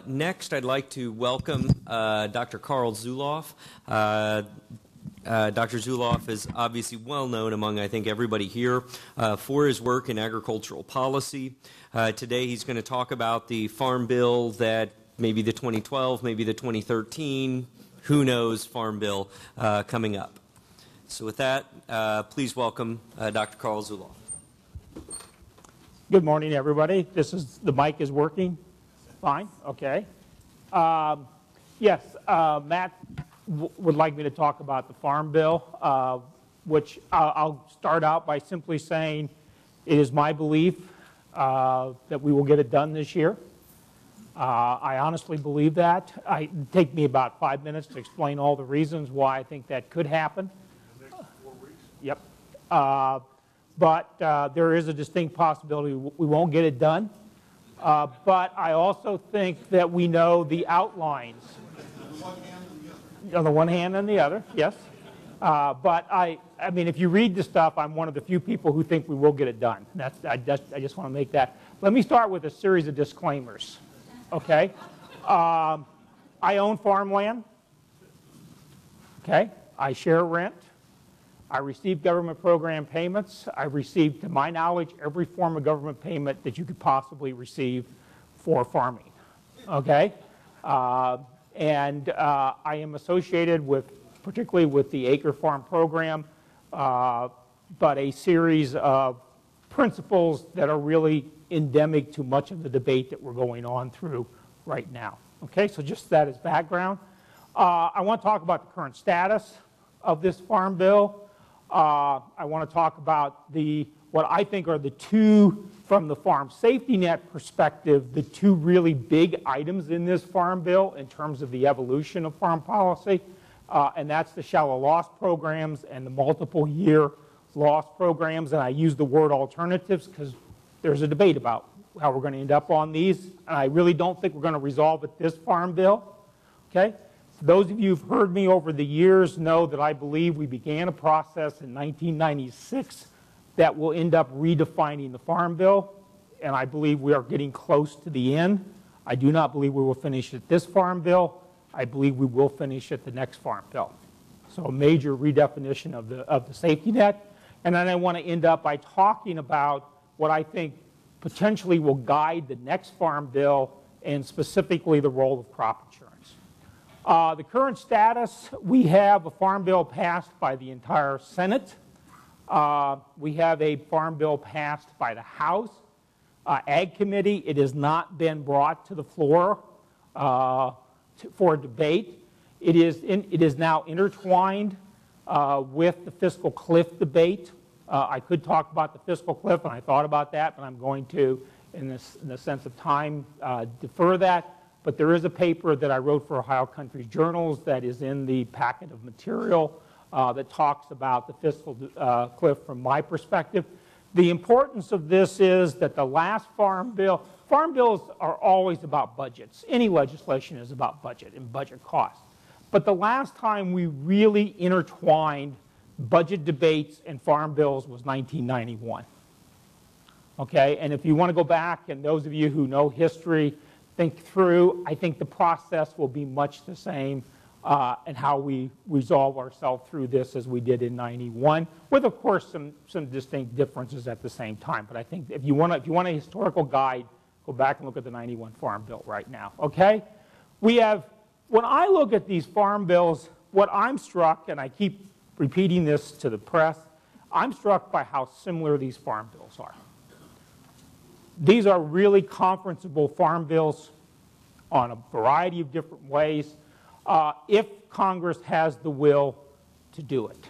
Next, I'd like to welcome Dr. Carl Zulauf. Dr. Zulauf is obviously well known among, I think, everybody here for his work in agricultural policy. Today he's going to talk about the Farm Bill that maybe the 2012, maybe the 2013, who knows, Farm Bill coming up. So with that, please welcome Dr. Carl Zulauf. Good morning, everybody. The mic is working? Fine? Okay. Yes, Matt would like me to talk about the Farm Bill, which I'll start out by simply saying it is my belief that we will get it done this year. I honestly believe that. It'd take me about 5 minutes to explain all the reasons why I think that could happen. The next 4 weeks? Yep. But there is a distinct possibility we won't get it done. But I also think that we know the outlines. On the one hand and the other, yes. But I mean, if you read the stuff, I'm one of the few people who think we will get it done. I just want to make that. Let me start with a series of disclaimers. Okay. I own farmland. Okay. I share rent. I receive government program payments. I've received, to my knowledge, every form of government payment that you could possibly receive for farming. Okay? And I am associated with, particularly with the Acre Farm program, but a series of principles that are really endemic to much of the debate that we're going on through right now. Okay? So just that as background. I want to talk about the current status of this Farm Bill. I want to talk about what I think are the two, from the farm safety net perspective, the two really big items in this Farm Bill in terms of the evolution of farm policy, and that's the shallow loss programs and the multiple year loss programs. And I use the word alternatives because there's a debate about how we're going to end up on these, and I really don't think we're going to resolve it this Farm Bill. Okay? Those of you who've heard me over the years know that I believe we began a process in 1996 that will end up redefining the Farm Bill, and I believe we are getting close to the end. I do not believe we will finish at this Farm Bill. I believe we will finish at the next Farm Bill. So a major redefinition of the safety net. And then I want to end up by talking about what I think potentially will guide the next Farm Bill, and specifically the role of crop insurance. The current status, we have a Farm Bill passed by the entire Senate. We have a Farm Bill passed by the House. Ag Committee, it has not been brought to the floor for debate. It is now intertwined with the fiscal cliff debate. I could talk about the fiscal cliff, and I thought about that, but I'm going to, in the sense of time, defer that. But there is a paper that I wrote for Ohio Country Journals that is in the packet of material that talks about the fiscal cliff from my perspective. The importance of this is that the last Farm Bill, Farm Bills are always about budgets. Any legislation is about budget and budget costs. But the last time we really intertwined budget debates and Farm Bills was 1991. Okay, and if you want to go back, and those of you who know history, think through, I think the process will be much the same and how we resolve ourselves through this as we did in 91, with of course some distinct differences at the same time. But I think if you want a historical guide, go back and look at the 91 Farm Bill right now. Okay? We have, when I look at these Farm Bills, what I'm struck, and I keep repeating this to the press, I'm struck by how similar these Farm Bills are. These are really conferenceable Farm Bills on a variety of different ways if Congress has the will to do it.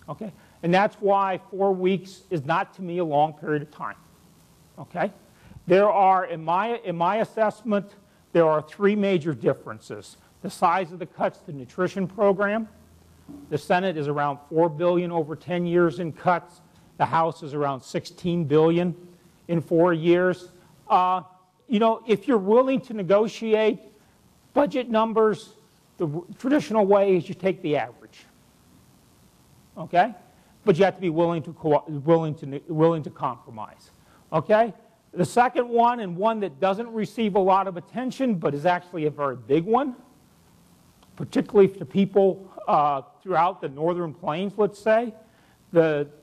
Okay? And that's why 4 weeks is not, to me, a long period of time. Okay? There are, in my assessment, there are 3 major differences. The size of the cuts to the nutrition program. The Senate is around $4 billion over 10 years in cuts. The House is around $16 billion in 4 years. You know, if you're willing to negotiate budget numbers, the traditional way is you take the average. Okay? But you have to be willing to compromise. Okay? The second one, and one that doesn't receive a lot of attention, but is actually a very big one, particularly to people throughout the Northern Plains, let's say,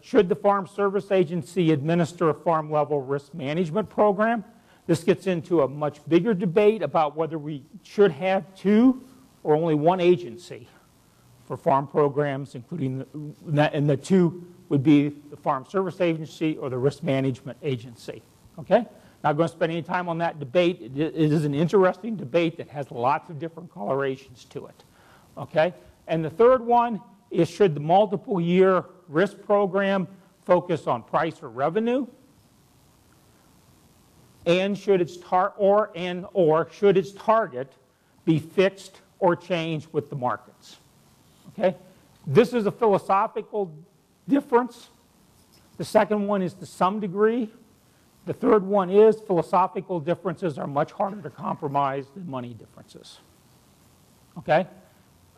should the Farm Service Agency administer a farm-level risk management program? This gets into a much bigger debate about whether we should have two or only one agency for farm programs, including and the two would be the Farm Service Agency or the Risk Management Agency. Okay? Not going to spend any time on that debate. It is an interesting debate that has lots of different colorations to it. Okay? And the third one is, should the multiple-year risk program focus on price or revenue? And should its should its target be fixed or changed with the markets? Okay? This is a philosophical difference. The second one is to some degree. The third one is philosophical differences are much harder to compromise than money differences. Okay?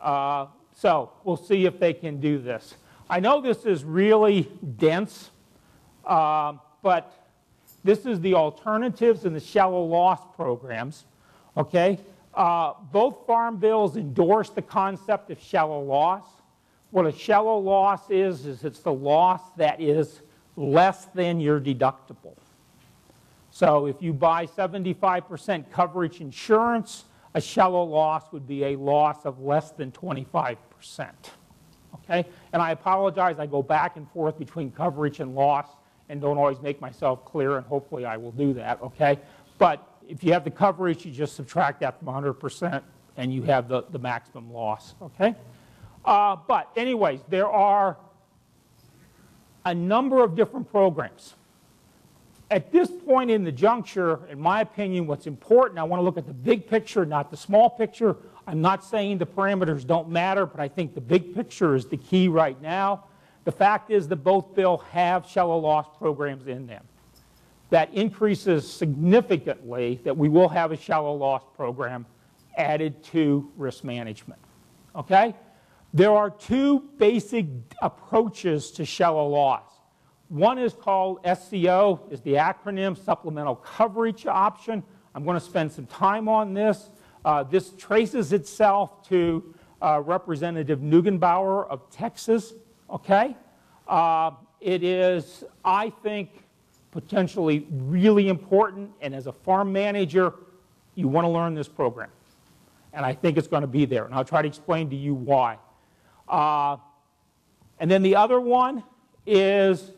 So we'll see if they can do this. I know this is really dense, but this is the alternatives and the shallow loss programs. Okay? Both farm bills endorse the concept of shallow loss. What a shallow loss is it's the loss that is less than your deductible. So if you buy 75% coverage insurance, a shallow loss would be a loss of less than 25%. Okay? And I apologize, I go back and forth between coverage and loss and don't always make myself clear, and hopefully I will do that. Okay? But if you have the coverage, you just subtract that from 100% and you have the maximum loss. Okay? But anyways, there are a number of different programs. At this point in the juncture, in my opinion, what's important, I want to look at the big picture, not the small picture. I'm not saying the parameters don't matter, but I think the big picture is the key right now. The fact is that both bills have shallow loss programs in them. That increases significantly that we will have a shallow loss program added to risk management. Okay? There are two basic approaches to shallow loss. One is called SCO, is the acronym, Supplemental Coverage Option. I'm going to spend some time on this. This traces itself to Representative Neugebauer of Texas. Okay? It is, I think, potentially really important, and as a farm manager, you want to learn this program. And I think it's going to be there, and I'll try to explain to you why. And then the other one is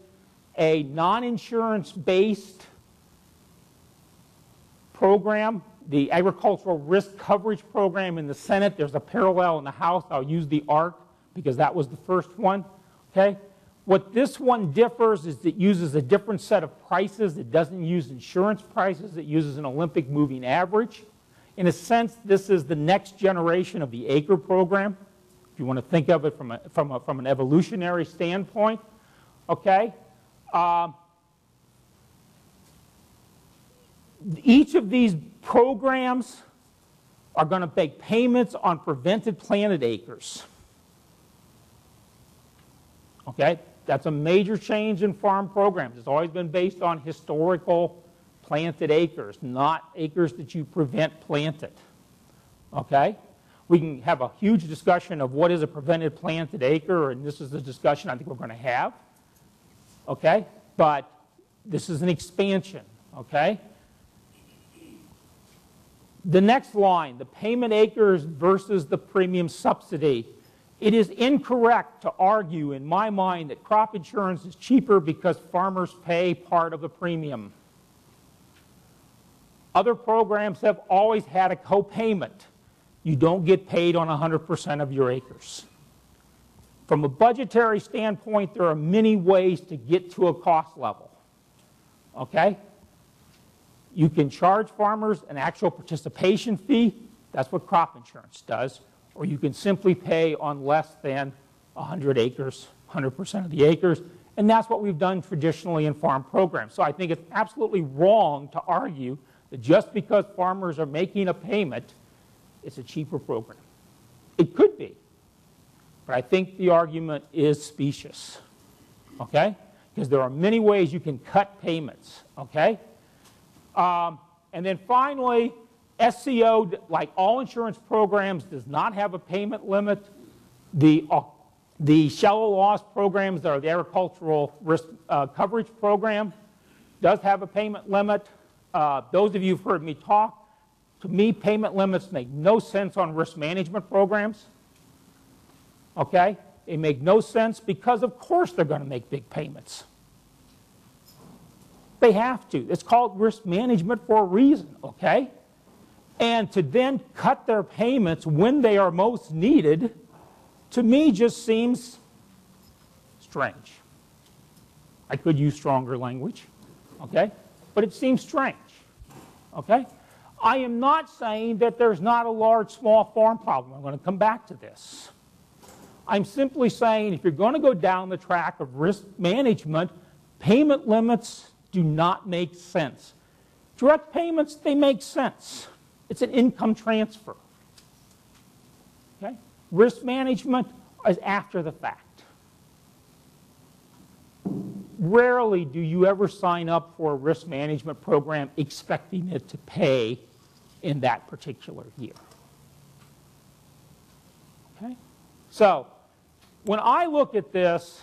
a non-insurance-based program, the Agricultural Risk Coverage Program in the Senate. There's a parallel in the House. I'll use the ARC because that was the first one. Okay? What this one differs is it uses a different set of prices. It doesn't use insurance prices. It uses an Olympic moving average. In a sense, this is the next generation of the acre program, if you want to think of it from an evolutionary standpoint. Okay? Each of these programs are going to make payments on prevented planted acres. Okay? That's a major change in farm programs. It's always been based on historical planted acres, not acres that you prevent planted. Okay? We can have a huge discussion of what is a prevented planted acre, and this is the discussion I think we're going to have. Okay? But this is an expansion. Okay? The next line, the payment acres versus the premium subsidy. It is incorrect to argue, in my mind, that crop insurance is cheaper because farmers pay part of the premium. Other programs have always had a co-payment. You don't get paid on 100% of your acres. From a budgetary standpoint, there are many ways to get to a cost level. Okay? You can charge farmers an actual participation fee. That's what crop insurance does. Or you can simply pay on less than 100 acres, 100% of the acres. And that's what we've done traditionally in farm programs. So I think it's absolutely wrong to argue that just because farmers are making a payment, it's a cheaper program. It could be. But I think the argument is specious. Okay? Because there are many ways you can cut payments. Okay? And then finally, SCO, like all insurance programs, does not have a payment limit. The shallow loss programs that are the agricultural risk coverage program does have a payment limit. Those of you who've heard me talk, to me, payment limits make no sense on risk management programs. Okay? They make no sense because, of course, they're going to make big payments. They have to. It's called risk management for a reason, okay? And to then cut their payments when they are most needed, to me, just seems strange. I could use stronger language, okay? But it seems strange, okay? I am not saying that there's not a large small farm problem. I'm going to come back to this. I'm simply saying if you're going to go down the track of risk management, payment limits do not make sense. Direct payments, they make sense. It's an income transfer. Okay? Risk management is after the fact. Rarely do you ever sign up for a risk management program expecting it to pay in that particular year. Okay? So, when I look at this,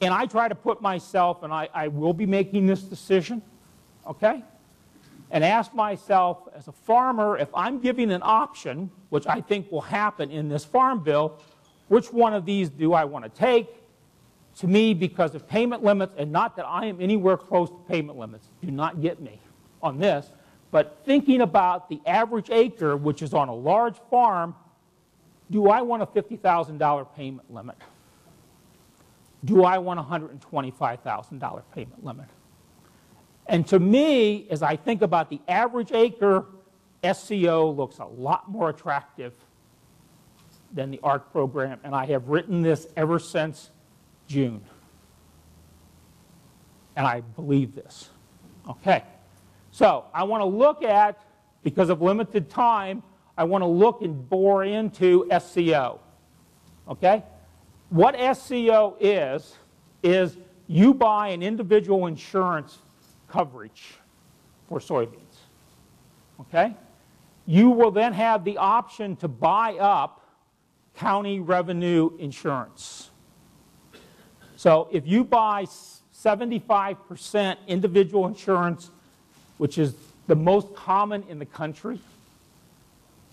and I try to put myself, and I will be making this decision, okay? And ask myself, as a farmer, if I'm giving an option, which I think will happen in this farm bill, which one of these do I want to take? To me, because of payment limits, and not that I am anywhere close to payment limits, do not get me on this, but thinking about the average acre, which is on a large farm, do I want a $50,000 payment limit? Do I want a $125,000 payment limit? And to me, as I think about the average acre, SCO looks a lot more attractive than the ARC program, and I have written this ever since June. And I believe this. Okay. So I want to look at, because of limited time, I want to look and bore into SCO. Okay? What SCO is you buy an individual insurance coverage for soybeans. Okay? You will then have the option to buy up county revenue insurance. So if you buy 75% individual insurance, which is the most common in the country,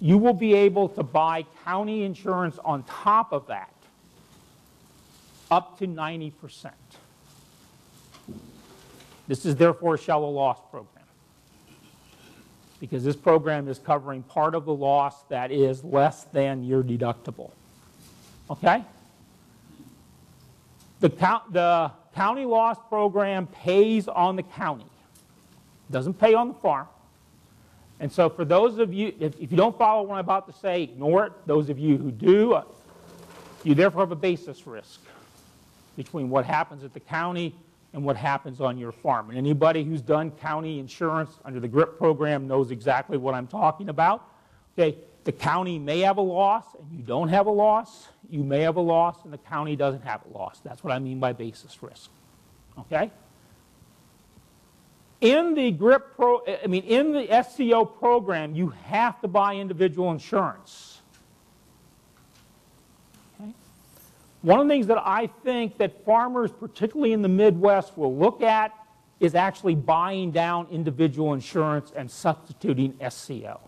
you will be able to buy county insurance on top of that, up to 90%. This is therefore a shallow loss program, because this program is covering part of the loss that is less than your deductible. Okay? The county loss program pays on the county. It doesn't pay on the farm. And so for those of you, if you don't follow what I'm about to say, ignore it. Those of you who do, you therefore have a basis risk between what happens at the county and what happens on your farm. And anybody who's done county insurance under the GRIP program knows exactly what I'm talking about. Okay, the county may have a loss and you don't have a loss. You may have a loss and the county doesn't have a loss. That's what I mean by basis risk. Okay? In the in the SCO program, you have to buy individual insurance. Okay? One of the things that I think that farmers, particularly in the Midwest, will look at is actually buying down individual insurance and substituting SCO.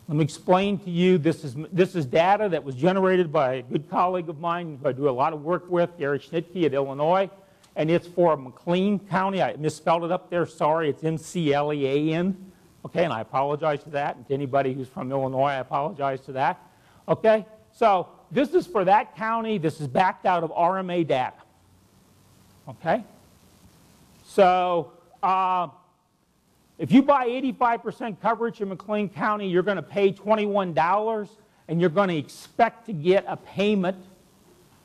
Let me explain to you, this is data that was generated by a good colleague of mine who I do a lot of work with, Gary Schnitke at Illinois, and it's for McLean County. I misspelled it up there, sorry, it's M-C-L-E-A-N. Okay, and I apologize for that. And to anybody who's from Illinois, I apologize to that. Okay, so this is for that county. This is backed out of RMA data. Okay? So, if you buy 85% coverage in McLean County, you're going to pay $21, and you're going to expect to get a payment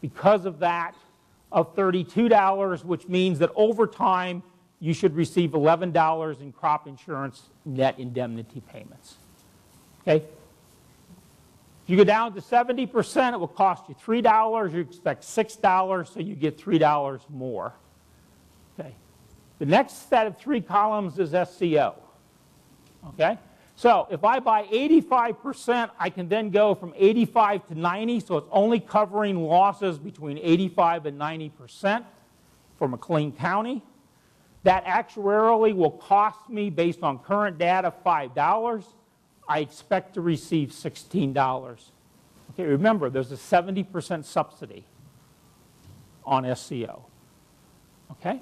because of that of $32, which means that over time you should receive $11 in crop insurance net indemnity payments. Okay? If you go down to 70%, it will cost you $3. You expect $6, so you get $3 more. Okay? The next set of 3 columns is SCO. Okay? So if I buy 85%, I can then go from 85 to 90, so it's only covering losses between 85 and 90% for McLean County. That actuarially will cost me, based on current data, $5. I expect to receive $16. Okay, remember, there's a 70% subsidy on SCO. Okay?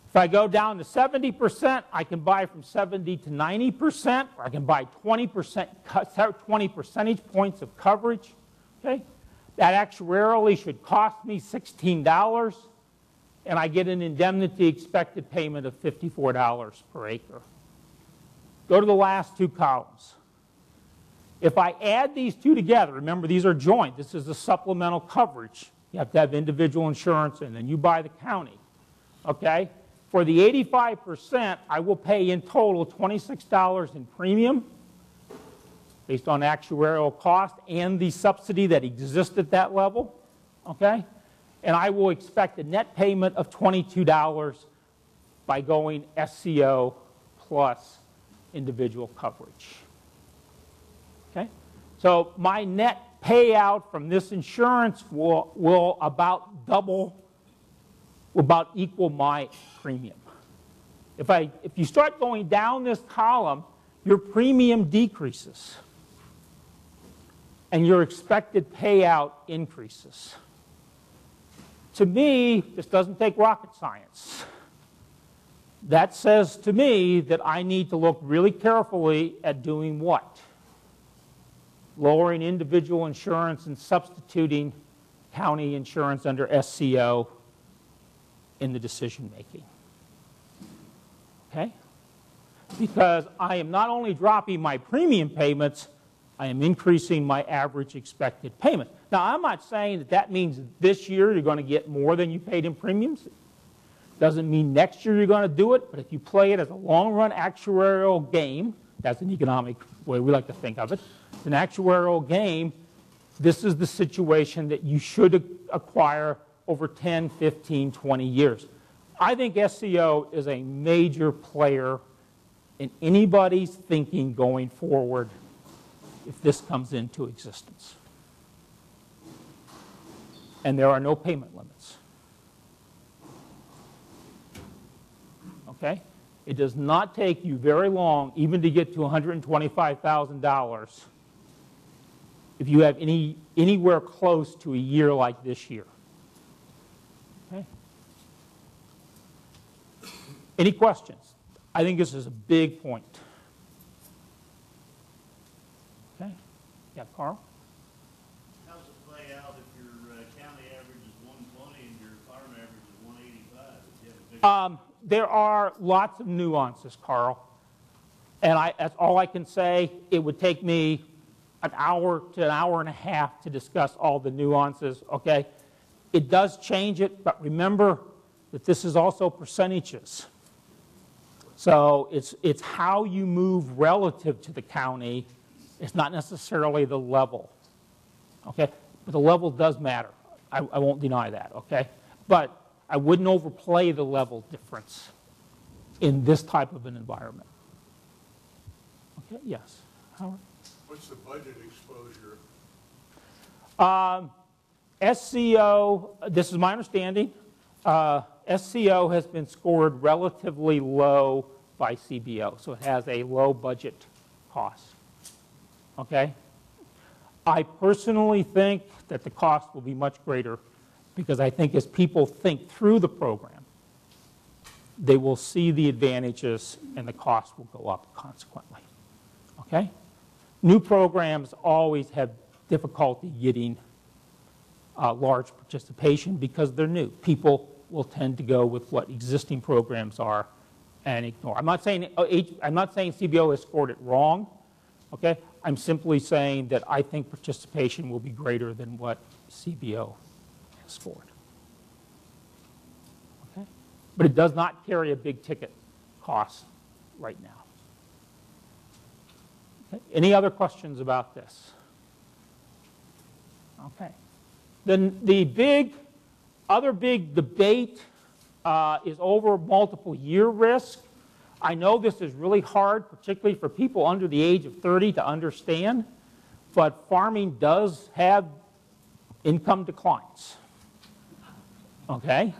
If I go down to 70%, I can buy from 70 to 90%, or I can buy 20 percentage points of coverage. Okay? That actuarially should cost me $16, and I get an indemnity expected payment of $54 per acre. Go to the last 2 columns. If I add these 2 together, remember these are joint, this is the supplemental coverage. You have to have individual insurance, and then you buy the county. Okay? For the 85%, I will pay in total $26 in premium based on actuarial cost and the subsidy that exists at that level. Okay? And I will expect a net payment of $22 by going SCO plus individual coverage. Okay? So my net payout from this insurance will about equal my premium. If you start going down this column, your premium decreases and your expected payout increases. To me, this doesn't take rocket science. That says to me that I need to look really carefully at doing what? Lowering individual insurance and substituting county insurance under SCO in the decision making. Okay? Because I am not only dropping my premium payments, I am increasing my average expected payment. Now, I'm not saying that that means this year you're going to get more than you paid in premiums. Doesn't mean next year you're going to do it, but if you play it as a long-run actuarial game, that's an economic way we like to think of it, it's an actuarial game, this is the situation that you should acquire over 10, 15, 20 years. I think SCO is a major player in anybody's thinking going forward if this comes into existence. And there are no payment limits. Okay? It does not take you very long even to get to $125,000 if you have anywhere close to a year like this year. Okay? Any questions? I think this is a big point. Okay? Yeah, Carl? How does it play out if your county average is 120 and your farm average is 185? If you have a big there are lots of nuances, Carl. And that's all I can say. It would take me an hour to an hour and a half to discuss all the nuances, okay? It does change it, but remember that this is also percentages. So it's how you move relative to the county. It's not necessarily the level, okay? But the level does matter. I won't deny that, okay? But I wouldn't overplay the level difference in this type of an environment. Okay, yes. Howard? What's the budget exposure? SCO, this is my understanding, SCO has been scored relatively low by CBO, so it has a low budget cost. Okay? I personally think that the cost will be much greater because I think as people think through the program, they will see the advantages and the cost will go up consequently. Okay? New programs always have difficulty getting large participation because they're new. People will tend to go with what existing programs are and ignore. I'm not saying CBO has scored it wrong. Okay? I'm simply saying that I think participation will be greater than what CBO has scored. Okay? But it does not carry a big ticket cost right now. Okay? Any other questions about this? Okay. Then the other big debate is over multiple year risk. I know this is really hard, particularly for people under the age of 30 to understand, but farming does have income declines. Okay?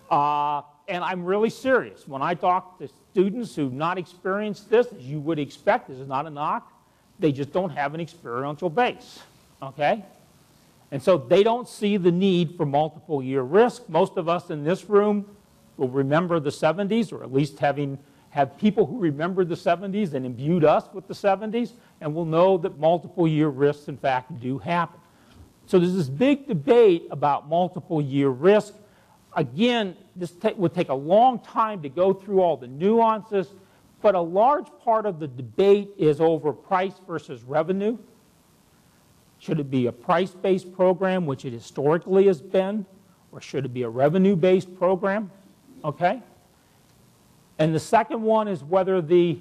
And I'm really serious. When I talk to students who've not experienced this, as you would expect, this is not a knock, they just don't have an experiential base. Okay? And so they don't see the need for multiple year risk. Most of us in this room will remember the 70s, or at least have people who remembered the 70s and imbued us with the 70s, and will know that multiple year risks, in fact, do happen. So there's this big debate about multiple year risk. Again, this would take a long time to go through all the nuances, but a large part of the debate is over price versus revenue. Should it be a price-based program, which it historically has been, or should it be a revenue-based program? Okay? And the second one is whether the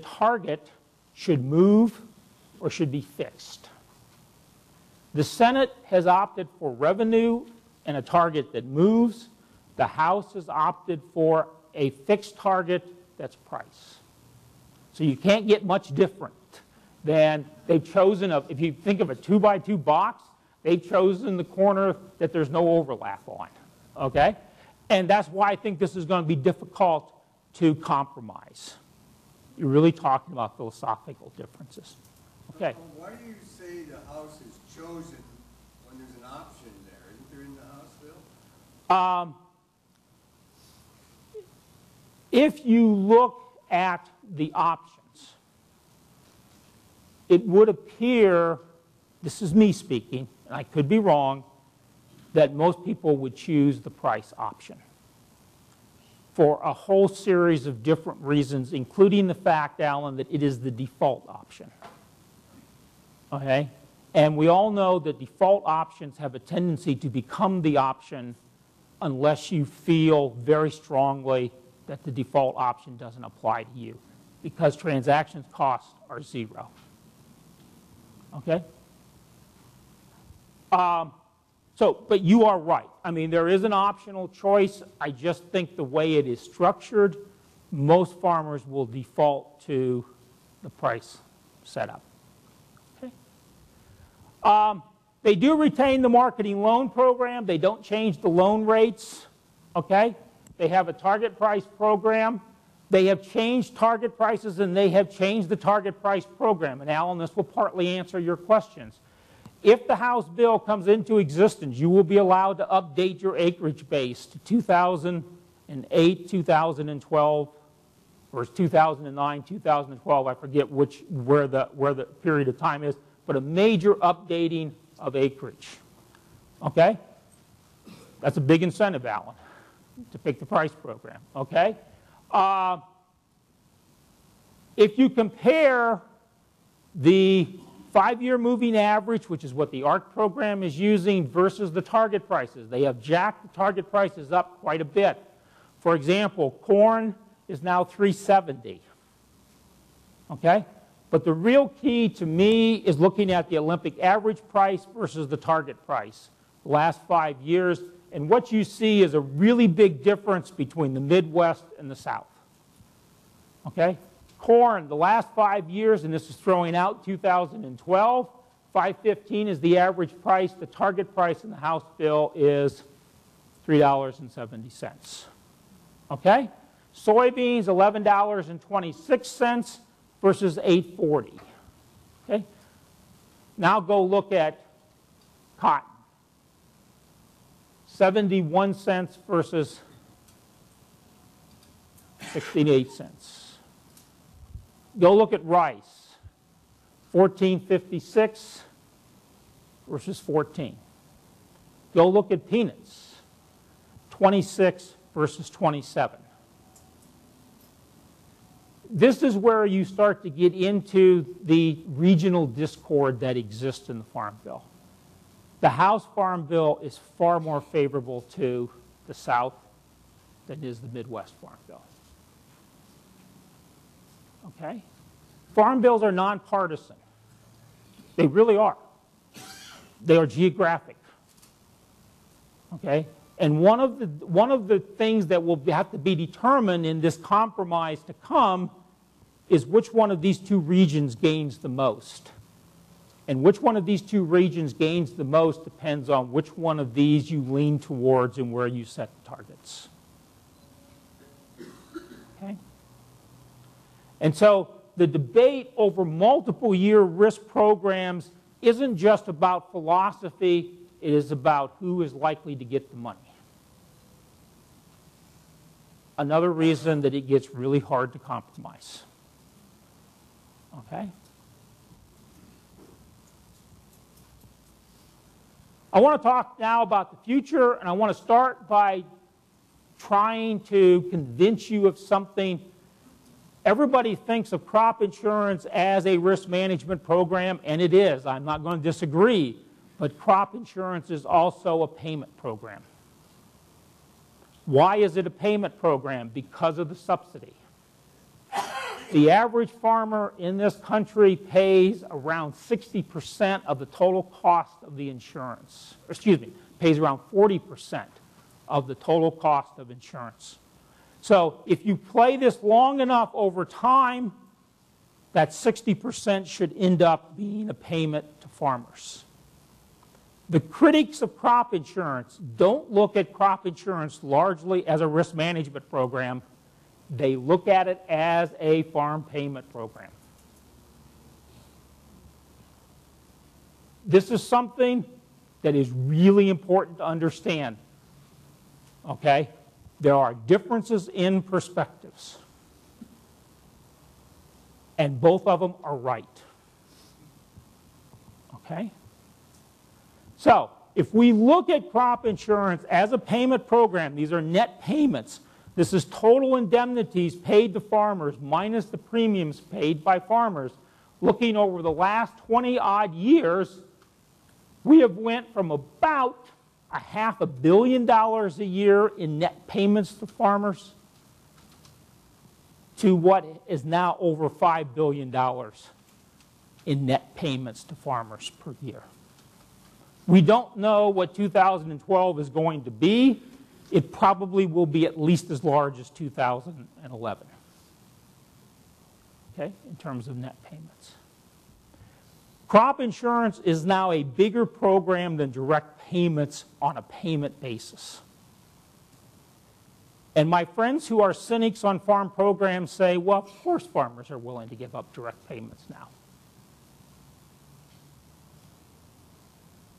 target should move or should be fixed. The Senate has opted for revenue and a target that moves. The House has opted for a fixed target that's price. So you can't get much different than they've chosen, if you think of a 2x2 box, they've chosen the corner that there's no overlap on. Okay? And that's why I think this is going to be difficult to compromise. You're really talking about philosophical differences. Okay. Why do you say the House is chosen when there's an option there? Isn't there in the House bill? If you look at the options, it would appear, this is me speaking, and I could be wrong, that most people would choose the price option for a whole series of different reasons, including the fact, Alan, that it is the default option. Okay? And we all know that default options have a tendency to become the option unless you feel very strongly that the default option doesn't apply to you, because transaction costs are zero. Okay? But you are right. I mean, there is an optional choice. I just think the way it is structured, most farmers will default to the price setup. Okay? They do retain the marketing loan program. They don't change the loan rates. Okay? They have a target price program. They have changed target prices, and they have changed the target price program. And Alan, this will partly answer your questions. If the House bill comes into existence, you will be allowed to update your acreage base to 2008, 2012, or 2009, 2012. I forget where the period of time is, but a major updating of acreage. Okay? That's a big incentive, Alan, to pick the price program. Okay? If you compare the 5-year moving average, which is what the ARC program is using, versus the target prices, they have jacked the target prices up quite a bit. For example, corn is now $3.70. Okay? But the real key to me is looking at the Olympic average price versus the target price the last 5 years. And what you see is a really big difference between the Midwest and the South. Okay? Corn, the last 5 years, and this is throwing out 2012, $5.15 is the average price. The target price in the House bill is $3.70. Okay? Soybeans, $11.26 versus $8.40. Okay? Now go look at cotton. 71 cents versus 68 cents. Go look at rice. 14.56 versus 14. Go look at peanuts. 26 versus 27. This is where you start to get into the regional discord that exists in the Farm Bill. The House Farm Bill is far more favorable to the South than is the Midwest Farm Bill. Okay? Farm bills are nonpartisan. They really are. They are geographic. Okay? And one of the things that will have to be determined in this compromise to come is which one of these two regions gains the most. And which one of these two regions gains the most depends on which one of these you lean towards and where you set the targets. Okay? And so the debate over multiple year risk programs isn't just about philosophy, it is about who is likely to get the money. Another reason that it gets really hard to compromise. Okay? I want to talk now about the future, and I want to start by trying to convince you of something. Everybody thinks of crop insurance as a risk management program, and it is. I'm not going to disagree, but crop insurance is also a payment program. Why is it a payment program? Because of the subsidy. The average farmer in this country pays around 60% of the total cost of the insurance. Excuse me, pays around 40% of the total cost of insurance. So if you play this long enough over time, that 60% should end up being a payment to farmers. The critics of crop insurance don't look at crop insurance largely as a risk management program. They look at it as a farm payment program. This is something that is really important to understand. Okay? There are differences in perspectives. And both of them are right. Okay? So, if we look at crop insurance as a payment program, these are net payments. This is total indemnities paid to farmers minus the premiums paid by farmers. Looking over the last 20-odd years, we have went from about $500 million a year in net payments to farmers to what is now over $5 billion in net payments to farmers per year. We don't know what 2012 is going to be. It probably will be at least as large as 2011, okay, in terms of net payments. Crop insurance is now a bigger program than direct payments on a payment basis. And my friends who are cynics on farm programs say, well, of course farmers are willing to give up direct payments now.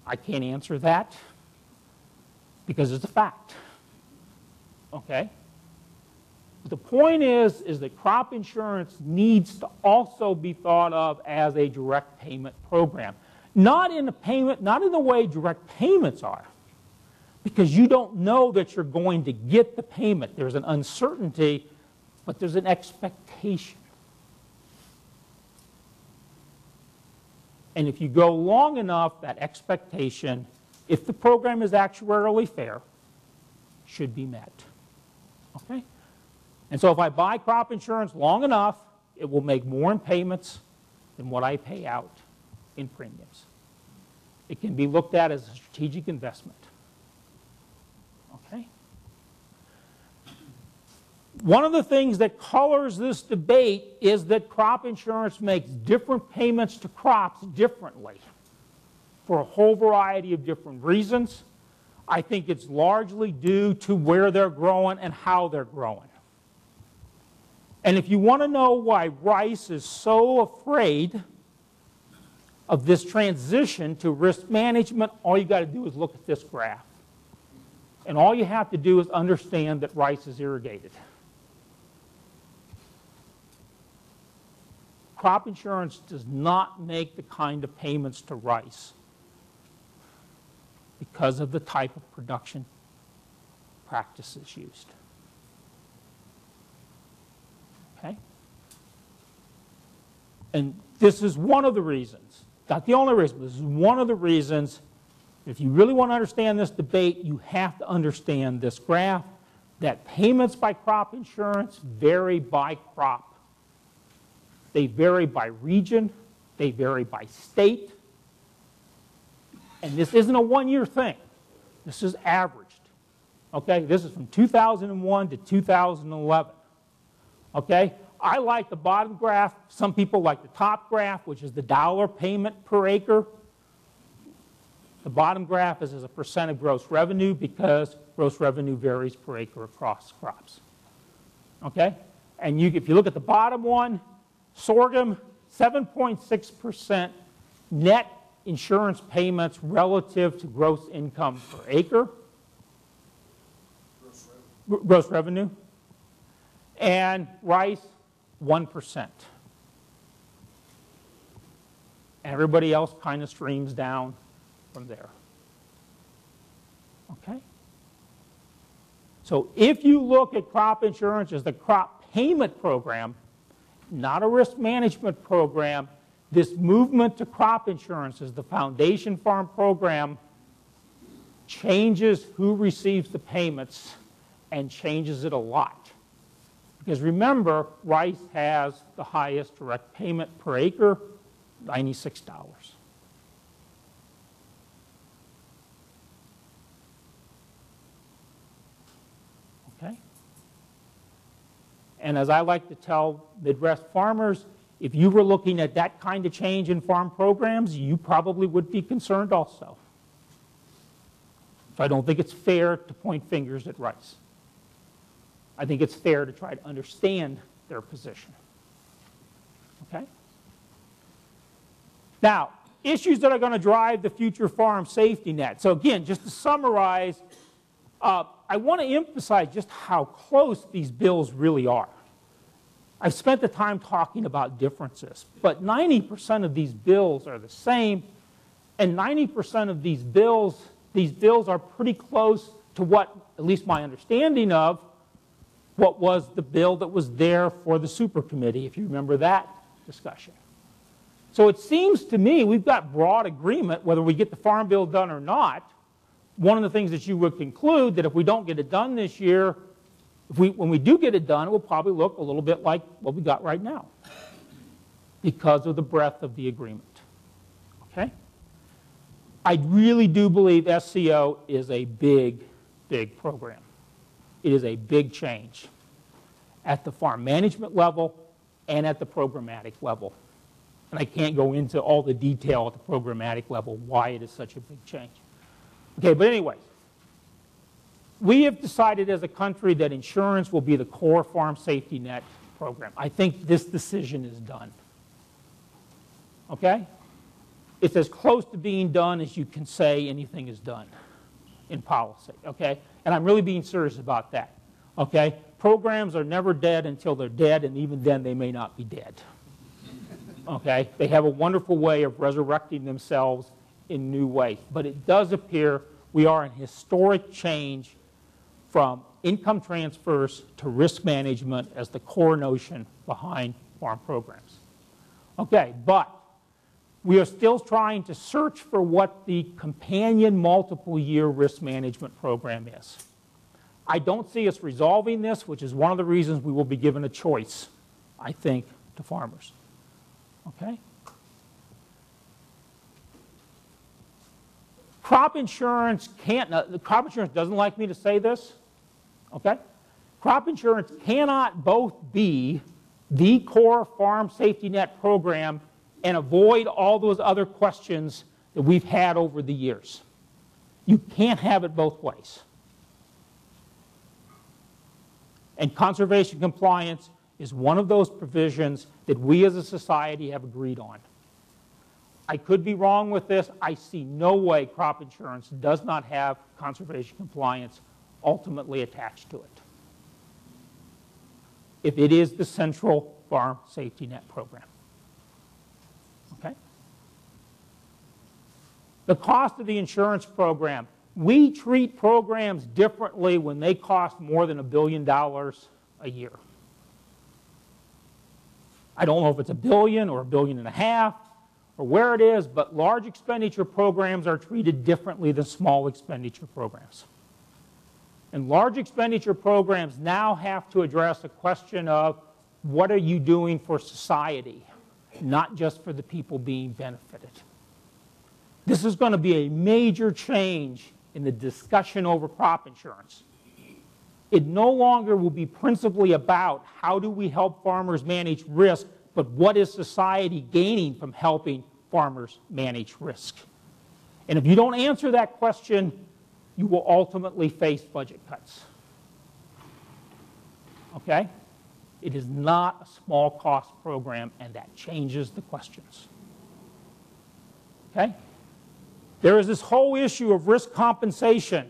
I can't answer that because it's a fact. Okay? The point is that crop insurance needs to also be thought of as a direct payment program. Not in the way direct payments are, because you don't know that you're going to get the payment. There's an uncertainty, but there's an expectation. And if you go long enough, that expectation, if the program is actuarially fair, should be met. Okay? And so if I buy crop insurance long enough, it will make more in payments than what I pay out in premiums. It can be looked at as a strategic investment. Okay? One of the things that colors this debate is that crop insurance makes different payments to crops differently for a whole variety of different reasons. I think it's largely due to where they're growing and how they're growing. And if you want to know why rice is so afraid of this transition to risk management, all you got to do is look at this graph. And all you have to do is understand that rice is irrigated. Crop insurance does not make the kind of payments to rice because of the type of production practices used. Okay? And this is one of the reasons, not the only reason, but this is one of the reasons, if you really want to understand this debate, you have to understand this graph, that payments by crop insurance vary by crop. They vary by region, they vary by state, and this isn't a one-year thing. This is averaged. Okay, this is from 2001 to 2011. Okay, I like the bottom graph. Some people like the top graph, which is the dollar payment per acre. The bottom graph is as a percent of gross revenue because gross revenue varies per acre across crops. Okay, and if you look at the bottom one, sorghum, 7.6% net insurance payments relative to gross income per acre. Gross revenue. And rice, 1%. Everybody else kind of streams down from there. Okay? So if you look at crop insurance as the crop payment program, not a risk management program, this movement to crop insurance as the foundation farm program changes who receives the payments and changes it a lot. Because remember, rice has the highest direct payment per acre, $96. Okay? And as I like to tell Midwest farmers, if you were looking at that kind of change in farm programs, you probably would be concerned also. So I don't think it's fair to point fingers at rice. I think it's fair to try to understand their position. Okay? Now, issues that are going to drive the future farm safety net. So again, just to summarize, I want to emphasize just how close these bills really are. I've spent the time talking about differences, but 90% of these bills are the same, and 90% of these bills are pretty close to what, at least my understanding of, what was the bill that was there for the super committee, if you remember that discussion. So it seems to me we've got broad agreement whether we get the farm bill done or not. One of the things that you would conclude that if we don't get it done this year, when we do get it done, it will probably look a little bit like what we got right now because of the breadth of the agreement. Okay? I really do believe SCO is a big, big program. It is a big change at the farm management level and at the programmatic level. And I can't go into all the detail at the programmatic level why it is such a big change. Okay, but anyways, we have decided as a country that insurance will be the core farm safety net program. I think this decision is done. Okay? It's as close to being done as you can say anything is done in policy. Okay? And I'm really being serious about that. Okay? Programs are never dead until they're dead, and even then they may not be dead. Okay? They have a wonderful way of resurrecting themselves in new ways. But it does appear we are in historic change from income transfers to risk management as the core notion behind farm programs. Okay, but we are still trying to search for what the companion multiple-year risk management program is. I don't see us resolving this, which is one of the reasons we will be given a choice, I think, to farmers. Okay? Crop insurance crop insurance doesn't like me to say this, okay? Crop insurance cannot both be the core farm safety net program and avoid all those other questions that we've had over the years. You can't have it both ways. And conservation compliance is one of those provisions that we as a society have agreed on. I could be wrong with this. I see no way crop insurance does not have conservation compliance ultimately attached to it, if it is the central farm safety net program. Okay? The cost of the insurance program. We treat programs differently when they cost more than $1 billion a year. I don't know if it's $1 billion or $1.5 billion or where it is, but large expenditure programs are treated differently than small expenditure programs. And large expenditure programs now have to address a question of what are you doing for society, not just for the people being benefited. This is going to be a major change in the discussion over crop insurance. It no longer will be principally about how do we help farmers manage risk, but what is society gaining from helping farmers manage risk? And if you don't answer that question, you will ultimately face budget cuts. Okay? It is not a small cost program, and that changes the questions. Okay? There is this whole issue of risk compensation.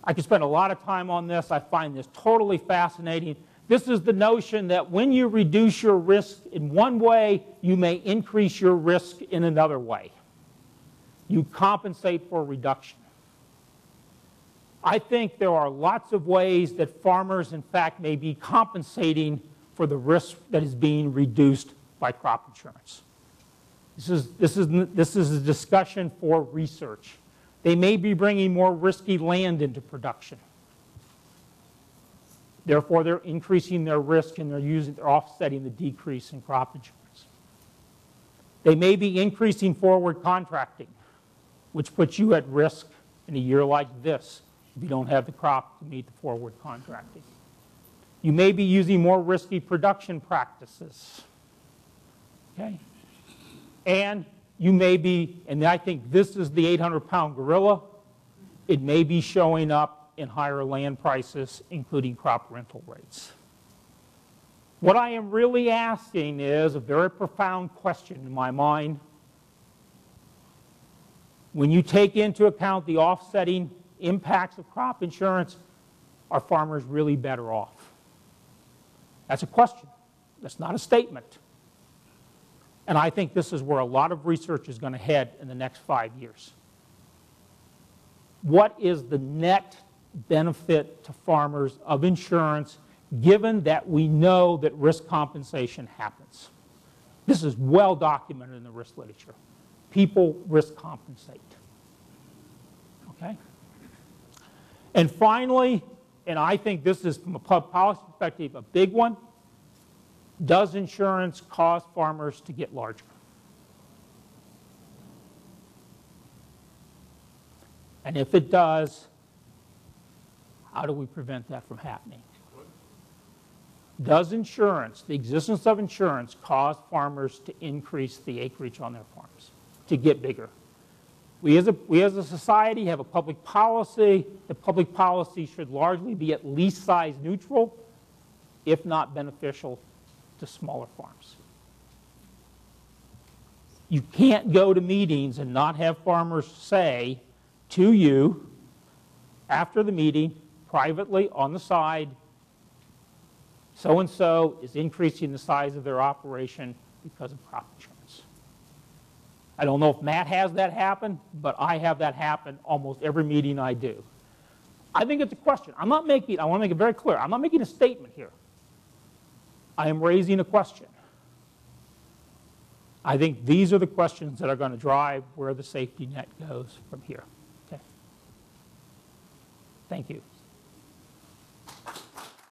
I could spend a lot of time on this. I find this totally fascinating. This is the notion that when you reduce your risk in one way, you may increase your risk in another way. You compensate for a reduction. I think there are lots of ways that farmers, in fact, may be compensating for the risk that is being reduced by crop insurance. This is a discussion for research. They may be bringing more risky land into production. Therefore, they're increasing their risk and they're offsetting the decrease in crop insurance. They may be increasing forward contracting, which puts you at risk in a year like this if you don't have the crop to meet the forward contracting. You may be using more risky production practices. Okay? And you may be, and I think this is the 800-pound gorilla, it may be showing up in higher land prices, including crop rental rates. What I am really asking is a very profound question in my mind. When you take into account the offsetting impacts of crop insurance, are farmers really better off? That's a question. That's not a statement. And I think this is where a lot of research is going to head in the next 5 years. What is the net benefit to farmers of insurance, given that we know that risk compensation happens? This is well documented in the risk literature. People risk compensate. Okay? And finally, and I think this is from a public policy perspective a big one, does insurance cause farmers to get larger? And if it does, how do we prevent that from happening? Does insurance, the existence of insurance, cause farmers to increase the acreage on their farms, to get bigger? We as a society have a public policy. The public policy should largely be at least size neutral, if not beneficial to smaller farms. You can't go to meetings and not have farmers say to you after the meeting, privately on the side, so-and-so is increasing the size of their operation because of crop insurance. I don't know if Matt has that happen, but I have that happen almost every meeting I do. I think it's a question. I want to make it very clear, I'm not making a statement here. I am raising a question. I think these are the questions that are going to drive where the safety net goes from here. Okay. Thank you.